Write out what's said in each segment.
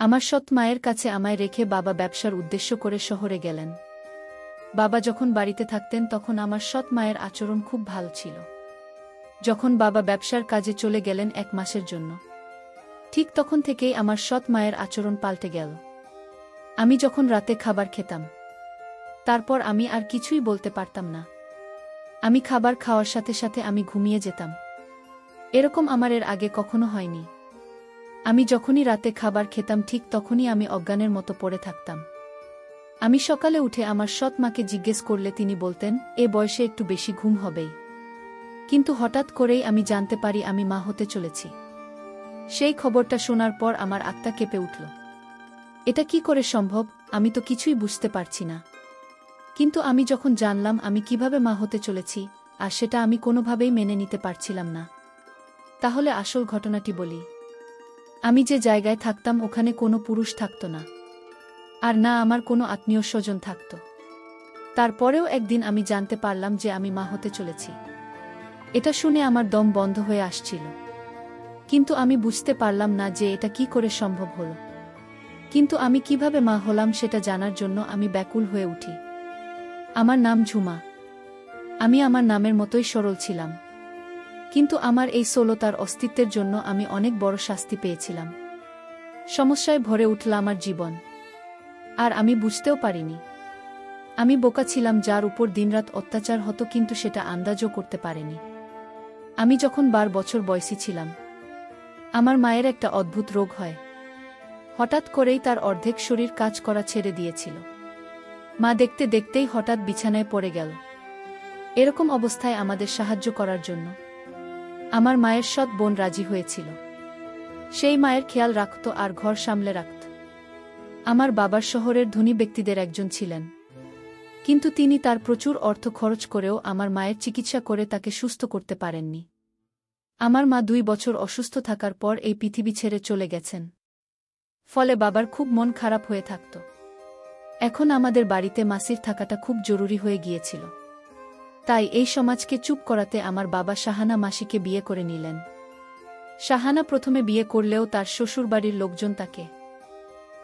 আমার সৎ মায়ের কাছে আমায় রেখে বাবা ব্যবসার উদ্দেশ্য করে শহরে গেলেন। বাবা যখন বাড়িতে থাকতেন তখন আমার সৎ মায়ের আচরণ খুব ভালো ছিল। যখন বাবা ব্যবসার কাজে চলে গেলেন 1 মাসের জন্য, ঠিক তখন থেকেই আমার সৎ মায়ের আচরণ পাল্টে গেল। আমি যখন রাতে খাবার খেতাম, তারপর আমি আর কিছুই বলতে পারতাম না। আমি খাবার খাওয়ার সাথে সাথে আমি ঘুমিয়ে যেতাম। এরকম আমার এর আগে কখনো হয়নি। আমি যখনই রাতে খাবার খেতাম ঠিক তখনই আমি অজ্ঞানের মতো পড়ে থাকতাম। আমি সকালে উঠে আমার সৎ মাকে জিজ্ঞেস করলে তিনি বলতেন, এ বয়সে একটু বেশি ঘুম হবেই। কিন্তু হঠাৎ করেই আমি জানতে পারি আমি মা হতে চলেছি। সেই খবরটা শোনার পর আমার আত্মা কেঁপে উঠল। এটা কি করে সম্ভব? আমি তো কিছুই বুঝতে পারছি না। কিন্তু আমি যখন জানলাম আমি কিভাবে মা হতে চলেছি, আর সেটা আমি কোনোভাবেই মেনে নিতে পারছিলাম না। তাহলে আসল ঘটনাটি বলি। আমি যে জায়গায় থাকতাম ওখানে কোনো পুরুষ থাকত না, আর না আমার কোনো আত্মীয় স্বজন থাকত। তারপরেও একদিন আমি জানতে পারলাম যে আমি মা হতে চলেছি। এটা শুনে আমার দম বন্ধ হয়ে আসছিল। কিন্তু আমি বুঝতে পারলাম না যে এটা কি করে সম্ভব হলো। কিন্তু আমি কিভাবে মা হলাম সেটা জানার জন্য আমি ব্যাকুল হয়ে উঠি। আমার নাম ঝুমা। আমি আমার নামের মতোই সরল ছিলাম। কিন্তু আমার এই সরলতার অস্তিত্বের জন্য আমি অনেক বড় শাস্তি পেয়েছিলাম। সমস্যায় ভরে উঠল আমার জীবন। আর আমি বুঝতেও পারিনি। আমি বোকা ছিলাম যার উপর দিনরাত অত্যাচার হতো, কিন্তু সেটা আন্দাজও করতে পারেনি। আমি যখন 12 বছর বয়সী ছিলাম, আমার মায়ের একটা অদ্ভুত রোগ হয়। হঠাৎ করেই তার অর্ধেক শরীর কাজ করা ছেড়ে দিয়েছিল। মা দেখতে দেখতেই হঠাৎ বিছানায় পড়ে গেল। এরকম অবস্থায় আমাদের সাহায্য করার জন্য আমার মায়ের সৎ বোন রাজি হয়েছিল। সেই মায়ের খেয়াল রাখত আর ঘর সামলে রাখত। আমার বাবার শহরের ধনী ব্যক্তিদের একজন ছিলেন, কিন্তু তিনি তার প্রচুর অর্থ খরচ করেও আমার মায়ের চিকিৎসা করে তাকে সুস্থ করতে পারেননি। আমার মা 2 বছর অসুস্থ থাকার পর এই পৃথিবী ছেড়ে চলে গেছেন। ফলে বাবার খুব মন খারাপ হয়ে থাকত। এখন আমাদের বাড়িতে মাসির থাকাটা খুব জরুরি হয়ে গিয়েছিল। তাই এই সমাজকে চুপ করাতে আমার বাবা শাহানা মাসিকে বিয়ে করে নিলেন। শাহানা প্রথমে বিয়ে করলেও তার শ্বশুরবাড়ির লোকজন তাকে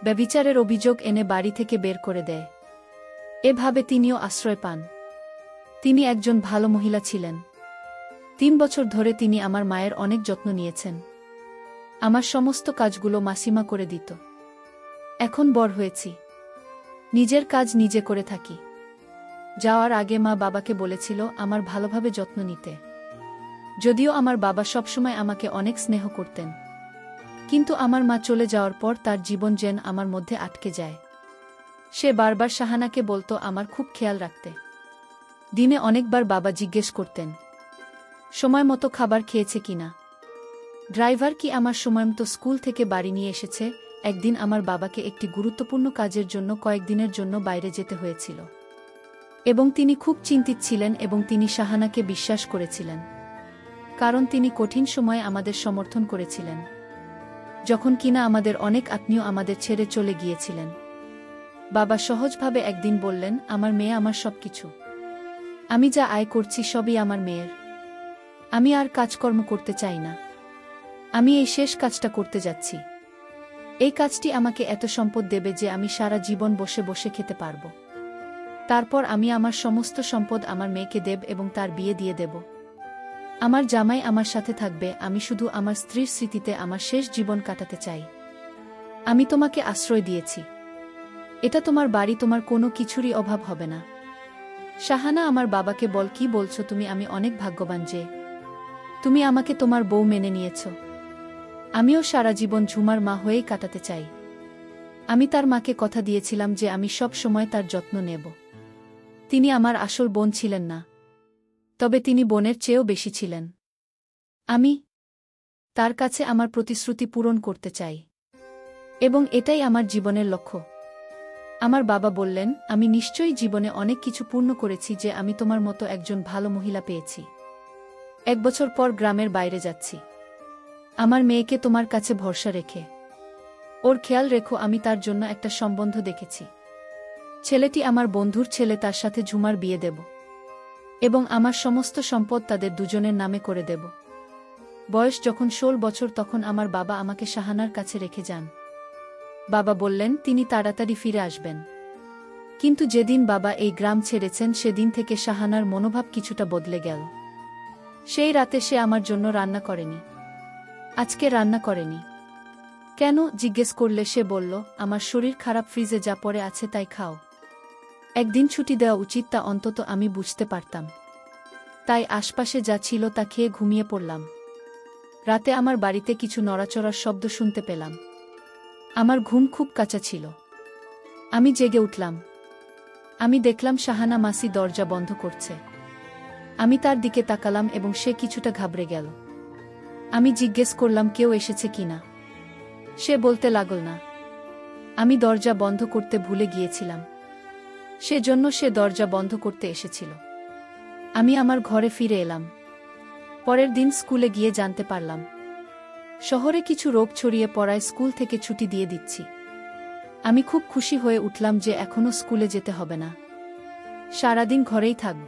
ব্যভিচারের অভিযোগ এনে বাড়ি থেকে বের করে দেয়। এভাবে তিনিও আশ্রয় পান। তিনি একজন ভালো মহিলা ছিলেন। 3 বছর ধরে তিনি আমার মায়ের অনেক যত্ন নিয়েছেন। আমার সমস্ত কাজগুলো মাসিমা করে দিত। এখন বড় হয়েছি, নিজের কাজ নিজে করে থাকি। যাওয়ার আগে মা বাবাকে বলেছিল আমার ভালোভাবে যত্ন নিতে। যদিও আমার বাবা সবসময় আমাকে অনেক স্নেহ করতেন, কিন্তু আমার মা চলে যাওয়ার পর তার জীবন যেন আমার মধ্যে আটকে যায়। সে বারবার শাহানাকে বলতো আমার খুব খেয়াল রাখতে। দিনে অনেকবার বাবা জিজ্ঞেস করতেন সময় মতো খাবার খেয়েছে কিনা, ড্রাইভার কি আমার সময়মতো স্কুল থেকে বাড়ি নিয়ে এসেছে। একদিন আমার বাবাকে একটি গুরুত্বপূর্ণ কাজের জন্য কয়েকদিনের জন্য বাইরে যেতে হয়েছিল, এবং তিনি খুব চিন্তিত ছিলেন এবং তিনি শাহানাকে বিশ্বাস করেছিলেন, কারণ তিনি কঠিন সময়ে আমাদের সমর্থন করেছিলেন, যখন কিনা আমাদের অনেক আত্মীয় আমাদের ছেড়ে চলে গিয়েছিলেন। বাবা সহজভাবে একদিন বললেন, আমার মেয়ে আমার সবকিছু। আমি যা আয় করছি সবই আমার মেয়ের। আমি আর কাজকর্ম করতে চাই না। আমি এই শেষ কাজটা করতে যাচ্ছি। এই কাজটি আমাকে এত সম্পদ দেবে যে আমি সারা জীবন বসে বসে খেতে পারব। তারপর আমি আমার সমস্ত সম্পদ আমার মেয়েকে দেব এবং তার বিয়ে দিয়ে দেব। আমার জামাই আমার সাথে থাকবে। আমি শুধু আমার স্ত্রীর স্মৃতিতে আমার শেষ জীবন কাটাতে চাই। আমি তোমাকে আশ্রয় দিয়েছি। এটা তোমার বাড়ি, তোমার কোনো কিছুরই অভাব হবে না। শাহানা আমার বাবাকে বল, কি বলছো তুমি? আমি অনেক ভাগ্যবান যে তুমি আমাকে তোমার বউ মেনে নিয়েছ। আমিও সারা জীবন ঝুমার মা হয়েই কাটাতে চাই। আমি তার মাকে কথা দিয়েছিলাম যে আমি সব সময় তার যত্ন নেব। তিনি আমার আসল বোন ছিলেন না, তবে তিনি বোনের চেয়েও বেশি ছিলেন। আমি তার কাছে আমার প্রতিশ্রুতি পূরণ করতে চাই, এবং এটাই আমার জীবনের লক্ষ্য। আমার বাবা বললেন, আমি নিশ্চয়ই জীবনে অনেক কিছু পূর্ণ করেছি যে আমি তোমার মতো একজন ভালো মহিলা পেয়েছি। 1 বছর পর গ্রামের বাইরে যাচ্ছি। আমার মেয়েকে তোমার কাছে ভরসা রেখে ওর খেয়াল রেখো। আমি তার জন্য একটা সম্বন্ধ দেখেছি। ছেলেটি আমার বন্ধুর ছেলে, তার সাথে ঝুমার বিয়ে দেব, এবং আমার সমস্ত সম্পদ তাদের দুজনের নামে করে দেব। বয়স যখন 16 বছর তখন আমার বাবা আমাকে শাহানার কাছে রেখে যান। বাবা বললেন তিনি তাড়াতাড়ি ফিরে আসবেন। কিন্তু যেদিন বাবা এই গ্রাম ছেড়েছেন সেদিন থেকে শাহানার মনোভাব কিছুটা বদলে গেল। সেই রাতে সে আমার জন্য রান্না করেনি। আজকে রান্না করেনি। কেন জিজ্ঞেস করলে সে বলল, আমার শরীর খারাপ, ফ্রিজে যা পড়ে আছে তাই খাও। একদিন ছুটি দেওয়া উচিত, তা অন্তত আমি বুঝতে পারতাম। তাই আশপাশে যা ছিল তা খেয়ে ঘুমিয়ে পড়লাম। রাতে আমার বাড়িতে কিছু নড়াচড়ার শব্দ শুনতে পেলাম। আমার ঘুম খুব কাঁচা ছিল। আমি জেগে উঠলাম। আমি দেখলাম শাহানা মাসি দরজা বন্ধ করছে। আমি তার দিকে তাকালাম এবং সে কিছুটা ঘাবড়ে গেল। আমি জিজ্ঞেস করলাম কেউ এসেছে কিনা। সে বলতে লাগল না, আমি দরজা বন্ধ করতে ভুলে গিয়েছিলাম, সেজন্য সে দরজা বন্ধ করতে এসেছিল। আমি আমার ঘরে ফিরে এলাম। পরের দিন স্কুলে গিয়ে জানতে পারলাম শহরে কিছু রোগ ছড়িয়ে পড়ায় স্কুল থেকে ছুটি দিয়ে দিচ্ছি। আমি খুব খুশি হয়ে উঠলাম যে এখনো স্কুলে যেতে হবে না, সারাদিন ঘরেই থাকব।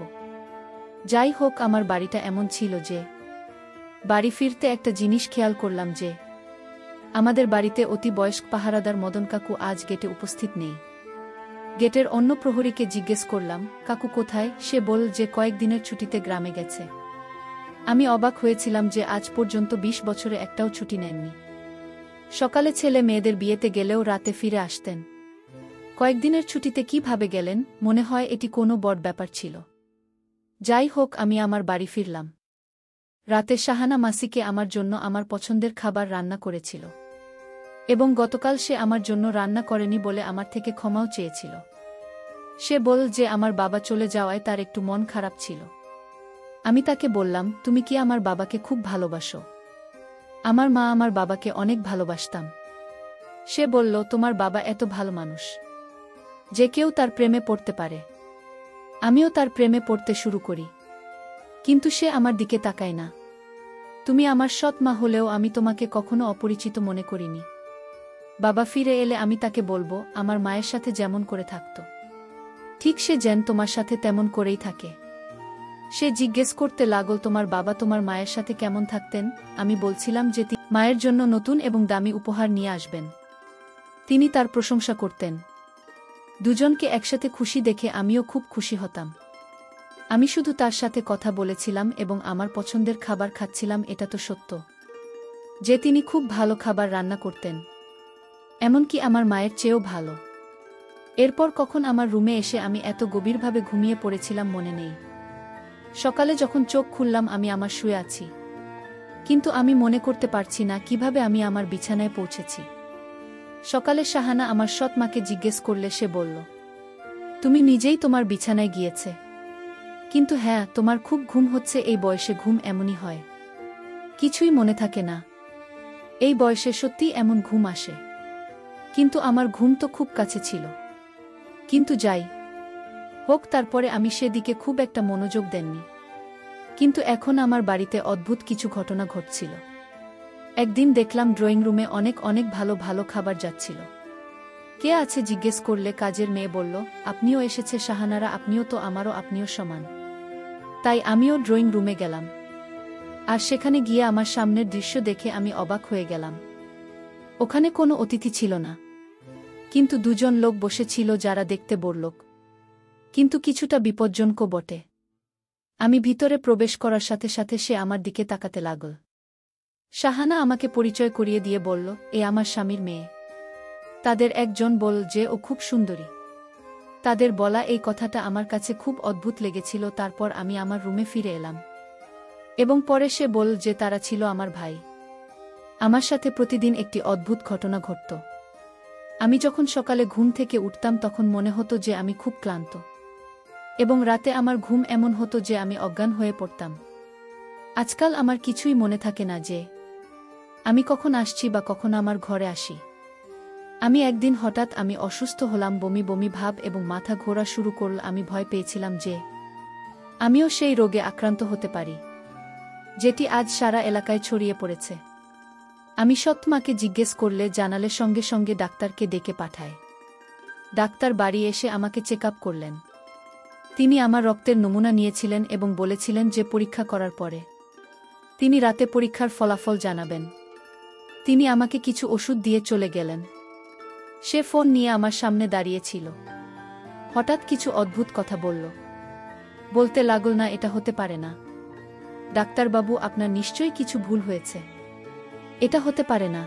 যাই হোক, আমার বাড়িটা এমন ছিল যে বাড়ি ফিরতে একটা জিনিস খেয়াল করলাম যে আমাদের বাড়িতে অতি বয়স্ক পাহারাদার মদন কাকু আজ গেটে উপস্থিত নেই। গেটের অন্য প্রহরীকে জিজ্ঞেস করলাম, কাকু কোথায়? সে বলল যে কয়েকদিনের ছুটিতে গ্রামে গেছে। আমি অবাক হয়েছিলাম যে আজ পর্যন্ত 20 বছরে একটাও ছুটি নেননি। সকালে ছেলে মেয়েদের বিয়েতে গেলেও রাতে ফিরে আসতেন। কয়েকদিনের ছুটিতে কিভাবে গেলেন? মনে হয় এটি কোনো বড় ব্যাপার ছিল। যাই হোক, আমি আমার বাড়ি ফিরলাম। রাতে শাহানা মাসিকে আমার জন্য আমার পছন্দের খাবার রান্না করেছিল এবং গতকাল সে আমার জন্য রান্না করেনি বলে আমার থেকে ক্ষমাও চেয়েছিল। সে বলল যে আমার বাবা চলে যাওয়ায় তার একটু মন খারাপ ছিল। আমি তাকে বললাম, তুমি কি আমার বাবাকে খুব ভালোবাসো? আমার মা আমার বাবাকে অনেক ভালোবাসতাম। সে বলল, তোমার বাবা এত ভালো মানুষ যে কেউ তার প্রেমে পড়তে পারে। আমিও তার প্রেমে পড়তে শুরু করি, কিন্তু সে আমার দিকে তাকায় না। তুমি আমার সৎ মা হলেও আমি তোমাকে কখনো অপরিচিত মনে করিনি। বাবা ফিরে এলে আমি তাকে বলবো আমার মায়ের সাথে যেমন করে থাকত ঠিক সে যেন তোমার সাথে তেমন করেই থাকে। সে জিজ্ঞেস করতে লাগল, তোমার বাবা তোমার মায়ের সাথে কেমন থাকতেন? আমি বলছিলাম যে তিনি মায়ের জন্য নতুন এবং দামি উপহার নিয়ে আসবেন। তিনি তার প্রশংসা করতেন। দুজনকে একসাথে খুশি দেখে আমিও খুব খুশি হতাম। আমি শুধু তার সাথে কথা বলেছিলাম এবং আমার পছন্দের খাবার খাচ্ছিলাম। এটা তো সত্য যে তিনি খুব ভালো খাবার রান্না করতেন, এমনকি আমার মায়ের চেয়েও ভালো। এরপর কখন আমার রুমে এসে আমি এত গভীরভাবে ঘুমিয়ে পড়েছিলাম মনে নেই। সকালে যখন চোখ খুললাম আমি আমার শুয়ে আছি, কিন্তু আমি মনে করতে পারছি না কিভাবে আমি আমার বিছানায় পৌঁছেছি। সকালে শাহানা আমার সৎ মাকে জিজ্ঞেস করলে সে বলল, তুমি নিজেই তোমার বিছানায় গিয়েছে। কিন্তু হ্যাঁ, তোমার খুব ঘুম হচ্ছে। এই বয়সে ঘুম এমনই হয়, কিছুই মনে থাকে না। এই বয়সে সত্যিই এমন ঘুম আসে। কিন্তু আমার ঘুম তো খুব কাছে ছিল। কিন্তু যাই হোক, তারপরে আমি সেদিকে খুব একটা মনোযোগ দেননি। কিন্তু এখন আমার বাড়িতে অদ্ভুত কিছু ঘটনা ঘটছিল। একদিন দেখলাম ড্রয়িং রুমে অনেক অনেক ভালো ভালো খাবার যাচ্ছিল। কে আছে জিজ্ঞেস করলে কাজের মেয়ে বলল, আপনিও এসেছে শাহানারা, আপনিও তো আমারও, আপনিও সমান। তাই আমিও ড্রয়িং রুমে গেলাম। আর সেখানে গিয়ে আমার সামনের দৃশ্য দেখে আমি অবাক হয়ে গেলাম। ওখানে কোনো অতিথি ছিল না, কিন্তু দুজন লোক বসেছিল যারা দেখতে বড়লোক, কিন্তু কিছুটা বিপজ্জনকও বটে। আমি ভিতরে প্রবেশ করার সাথে সাথে সে আমার দিকে তাকাতে লাগল। শাহানা আমাকে পরিচয় করিয়ে দিয়ে বলল, এ আমার স্বামীর মেয়ে। তাদের একজন বলল যে ও খুব সুন্দরী। তাদের বলা এই কথাটা আমার কাছে খুব অদ্ভুত লেগেছিল। তারপর আমি আমার রুমে ফিরে এলাম এবং পরে সে বলল যে তারা ছিল আমার ভাই। আমার সাথে প্রতিদিন একটি অদ্ভুত ঘটনা ঘটত। আমি যখন সকালে ঘুম থেকে উঠতাম তখন মনে হতো যে আমি খুব ক্লান্ত, এবং রাতে আমার ঘুম এমন হতো যে আমি অজ্ঞান হয়ে পড়তাম। আজকাল আমার কিছুই মনে থাকে না যে আমি কখন আসছি বা কখন আমার ঘরে আসি। আমি একদিন হঠাৎ আমি অসুস্থ হলাম, বমি বমি ভাব এবং মাথা ঘোরা শুরু করল। আমি ভয় পেয়েছিলাম যে আমিও সেই রোগে আক্রান্ত হতে পারি যেটি আজ সারা এলাকায় ছড়িয়ে পড়েছে। আমি সৎ মাকে জিজ্ঞেস করলে জানালে সঙ্গে সঙ্গে ডাক্তারকে ডেকে পাঠায়। ডাক্তার বাড়ি এসে আমাকে চেক আপ করলেন। তিনি আমার রক্তের নমুনা নিয়েছিলেন এবং বলেছিলেন যে পরীক্ষা করার পরে তিনি রাতে পরীক্ষার ফলাফল জানাবেন। তিনি আমাকে কিছু ওষুধ দিয়ে চলে গেলেন। সে ফোন নিয়ে আমার সামনে দাঁড়িয়েছিল। হঠাৎ কিছু অদ্ভুত কথা বলল। বলতে লাগল, না, এটা হতে পারে না। ডাক্তারবাবু, আপনার নিশ্চয়ই কিছু ভুল হয়েছে। এটা হতে পারে না।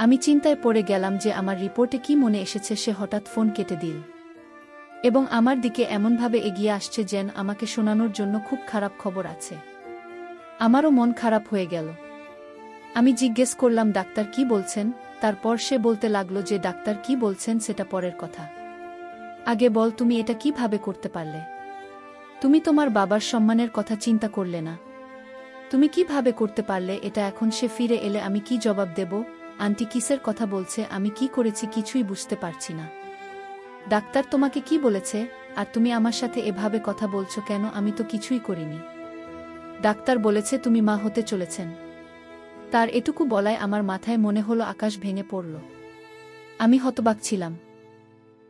আমি চিন্তায় পড়ে গেলাম যে আমার রিপোর্টে কি মনে এসেছে। সে হঠাৎ ফোন কেটে দিল এবং আমার দিকে এমনভাবে এগিয়ে আসছে যেন আমাকে শোনানোর জন্য খুব খারাপ খবর আছে। আমারও মন খারাপ হয়ে গেল। আমি জিজ্ঞেস করলাম, ডাক্তার কি বলছেন? তারপর সে বলতে লাগলো যে ডাক্তার কি বলছেন সেটা পরের কথা। আগে বল, তুমি এটা কিভাবে করতে পারলে? তুমি তোমার বাবার সম্মানের কথা চিন্তা করলে না? তুমি কিভাবে করতে পারলে এটা? এখন সে ফিরে এলে আমি কি জবাব দেব? আন্টি কিসের কথা বলছে? আমি কি করেছি কিছুই বুঝতে পারছি না। ডাক্তার তোমাকে কি বলেছে? আর তুমি আমার সাথে এভাবে কথা বলছো কেন? আমি তো কিছুই করিনি। ডাক্তার বলেছে তুমি মা হতে চলেছেন। তার এটুকু বলায় আমার মাথায় মনে হলো আকাশ ভেঙে পড়ল। আমি হতবাক ছিলাম।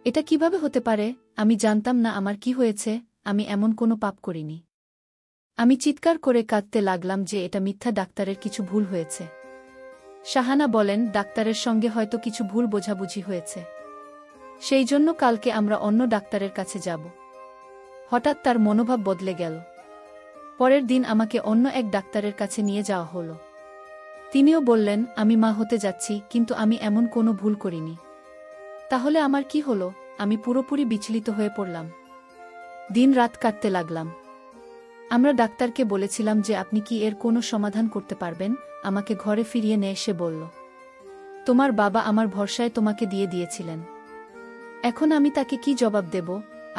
এটা কিভাবে হতে পারে? আমি জানতাম না আমার কি হয়েছে। আমি এমন কোনো পাপ করিনি। আমি চিৎকার করে কাঁদতে লাগলাম যে এটা মিথ্যা, ডাক্তারের কিছু ভুল হয়েছে। শাহানা বলেন, ডাক্তারের সঙ্গে হয়তো কিছু ভুল বোঝাবুঝি হয়েছে, সেই জন্য কালকে আমরা অন্য ডাক্তারের কাছে যাব। হঠাৎ তার মনোভাব বদলে গেল। পরের দিন আমাকে অন্য এক ডাক্তারের কাছে নিয়ে যাওয়া হলো। তিনিও বললেন, আমি মা হতে যাচ্ছি, কিন্তু আমি এমন কোনো ভুল করিনি। তাহলে আমার কি হলো? আমি পুরোপুরি বিচলিত হয়ে পড়লাম। দিন রাত কাটতে লাগলাম। আমরা ডাক্তারকে বলেছিলাম যে আপনি কি এর কোনো সমাধান করতে পারবেন? আমাকে ঘরে ফিরিয়ে নিয়ে এসে বলল, তোমার বাবা আমার ভরসায় তোমাকে দিয়ে দিয়েছিলেন। এখন আমি তাকে কি জবাব দেব?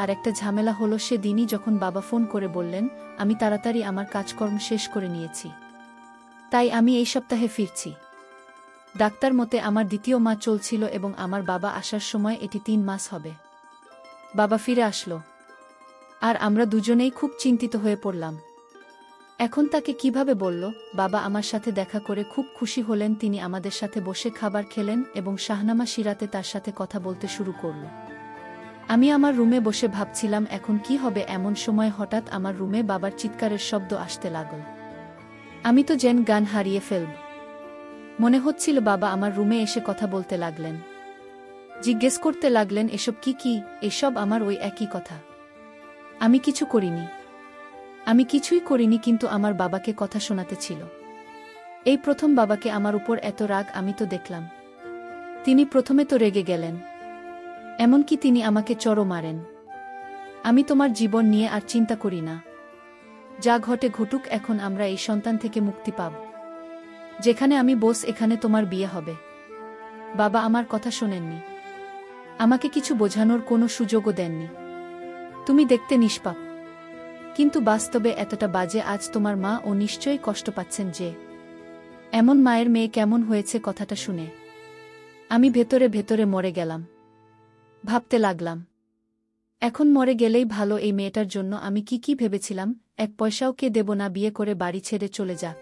আর একটা ঝামেলা হলো সেদিনই যখন বাবা ফোন করে বললেন আমি তাড়াতাড়ি আমার কাজকর্ম শেষ করে নিয়েছি, তাই আমি এই সপ্তাহে ফিরছি। ডাক্তার মতে আমার দ্বিতীয় মাস চলছিল এবং আমার বাবা আসার সময় এটি 3 মাস হবে। বাবা ফিরে আসলো আর আমরা দুজনেই খুব চিন্তিত হয়ে পড়লাম। এখন তাকে কিভাবে বলল? বাবা আমার সাথে দেখা করে খুব খুশি হলেন। তিনি আমাদের সাথে বসে খাবার খেলেন এবং শাহনামা সিরাতে তার সাথে কথা বলতে শুরু করল। আমি আমার রুমে বসে ভাবছিলাম এখন কি হবে। এমন সময় হঠাৎ আমার রুমে বাবার চিৎকারের শব্দ আসতে লাগল। আমি তো যেন গান হারিয়ে ফেলব। মনে হচ্ছিল বাবা আমার রুমে এসে কথা বলতে লাগলেন। জিজ্ঞেস করতে লাগলেন, এসব কি? এসব আমার ওই একই কথা। আমি কিছু করিনি। আমি কিছুই করিনি, কিন্তু আমার বাবাকে কথা শোনাতে ছিল। এই প্রথম বাবাকে আমার উপর এত রাগ আমি তো দেখলাম। তিনি প্রথমে তো রেগে গেলেন, এমনকি তিনি আমাকে চড়ও মারেন। আমি তোমার জীবন নিয়ে আর চিন্তা করি না। যা ঘটে ঘটুক, এখন আমরা এই সন্তান থেকে মুক্তি পাব। যেখানে আমি বস, এখানে তোমার বিয়ে হবে। বাবা আমার কথা শোনেননি। আমাকে কিছু বোঝানোর কোনো সুযোগও দেননি। তুমি দেখতে নিষ্পাপ, কিন্তু বাস্তবে এতটা বাজে। আজ তোমার মা ও নিশ্চয়ই কষ্ট পাচ্ছেন যে এমন মায়ের মেয়ে কেমন হয়েছে কথাটা শুনে। আমি ভেতরে ভেতরে মরে গেলাম। ভাবতে লাগলাম, এখন মরে গেলেই ভালো। এই মেয়েটার জন্য আমি কি ভেবেছিলাম। 1 পয়সাও কে দেব না, বিয়ে করে বাড়ি ছেড়ে চলে যাক।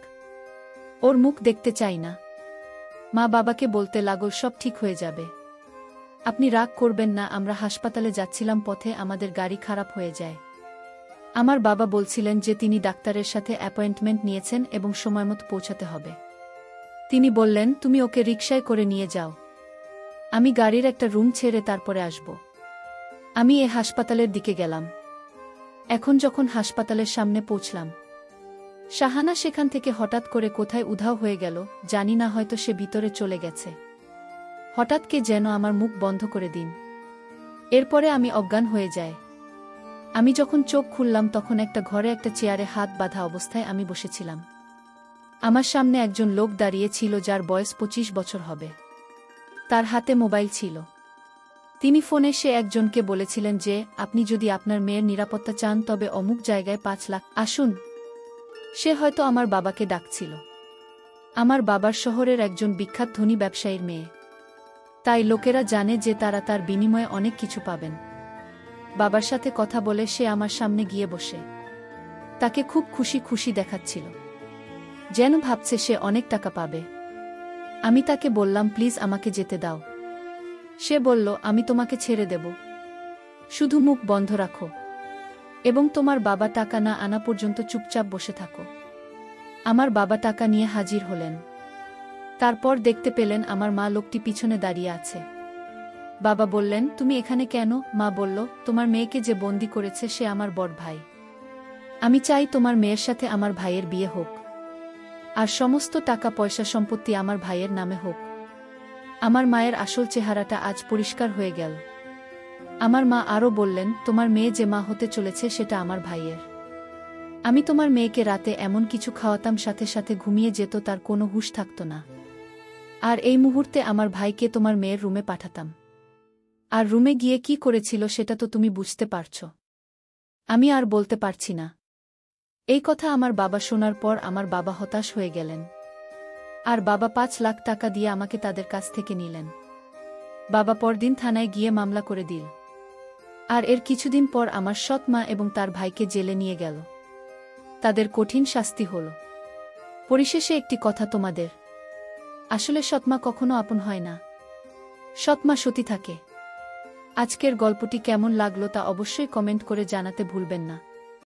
ওর মুখ দেখতে চাই না। মা বাবাকে বলতে লাগল, সব ঠিক হয়ে যাবে, আপনি রাগ করবেন না। আমরা হাসপাতালে যাচ্ছিলাম, পথে আমাদের গাড়ি খারাপ হয়ে যায়। আমার বাবা বলছিলেন যে তিনি ডাক্তারের সাথে অ্যাপয়েন্টমেন্ট নিয়েছেন এবং সময়মতো পৌঁছাতে হবে। তিনি বললেন, তুমি ওকে রিকশায় করে নিয়ে যাও, আমি গাড়ির একটা রুম ছেড়ে তারপরে আসব। আমি হাসপাতালের দিকে গেলাম। এখন যখন হাসপাতালের সামনে পৌঁছলাম, শাহানা সেখান থেকে হঠাৎ করে কোথায় উধাও হয়ে গেল। জানি না, হয়তো সে ভিতরে চলে গেছে। হঠাৎ কে যেন আমার মুখ বন্ধ করে দিন। এরপরে আমি অজ্ঞান হয়ে যাই। আমি যখন চোখ খুললাম তখন একটা ঘরে একটা চেয়ারে হাত বাঁধা অবস্থায় আমি বসেছিলাম। আমার সামনে একজন লোক দাঁড়িয়ে ছিল যার বয়স 25 বছর হবে। তার হাতে মোবাইল ছিল। তিনি ফোনে সে একজনকে বলেছিলেন যে আপনি যদি আপনার মেয়ের নিরাপত্তা চান তবে অমুক জায়গায় 5 লাখ আসুন। সে হয়তো আমার বাবাকে ডাকছিল। আমার বাবার শহরের একজন বিখ্যাত ধনী ব্যবসায়ীর মেয়ে, তাই লোকেরা জানে যে তারা তার বিনিময়ে অনেক কিছু পাবেন। বাবার সাথে কথা বলে সে আমার সামনে গিয়ে বসে তাকে খুব খুশি দেখাচ্ছিল, যেন ভাবছে সে অনেক টাকা পাবে। আমি তাকে বললাম, প্লিজ আমাকে যেতে দাও। সে বলল, আমি তোমাকে ছেড়ে দেব, শুধু মুখ বন্ধ রাখো এবং তোমার বাবা টাকা না আনা পর্যন্ত চুপচাপ বসে থাকো। আমার বাবা টাকা নিয়ে হাজির হলেন। তারপর দেখতে পেলেন আমার মা লোকটি পিছনে দাঁড়িয়ে আছে। বাবা বললেন, তুমি এখানে কেন? মা বলল, তোমার মেয়েকে যে বন্দি করেছে সে আমার বড় ভাই। আমি চাই তোমার মেয়ের সাথে আমার ভাইয়ের বিয়ে হোক, আর সমস্ত টাকা পয়সা সম্পত্তি আমার ভাইয়ের নামে হোক। আমার মায়ের আসল চেহারাটা আজ পরিষ্কার হয়ে গেল। আমার মা আরও বললেন, তোমার মেয়ে যে মা হতে চলেছে সেটা আমার ভাইয়ের। আমি তোমার মেয়েকে রাতে এমন কিছু খাওয়াতাম সাথে সাথে ঘুমিয়ে যেত, তার কোনো হুঁশ থাকত না। আর এই মুহূর্তে আমার ভাইকে তোমার মেয়ের রুমে পাঠাতাম। আর রুমে গিয়ে কি করেছিল সেটা তো তুমি বুঝতে পারছ। আমি আর বলতে পারছি না। এই কথা আমার বাবা শোনার পর আমার বাবা হতাশ হয়ে গেলেন। আর বাবা 5 লাখ টাকা দিয়ে আমাকে তাদের কাছ থেকে নিলেন। বাবা পরদিন থানায় গিয়ে মামলা করে দিল। আর এর কিছুদিন পর আমার সৎ মা এবং তার ভাইকে জেলে নিয়ে গেল। তাদের কঠিন শাস্তি হল। পরিশেষে একটি কথা তোমাদের, আসলে সৎমা কখনো আপন হয় না, সৎমা সতী থাকে। আজকের গল্পটি কেমন লাগলো তা অবশ্যই কমেন্ট করে জানাতে ভুলবেন না।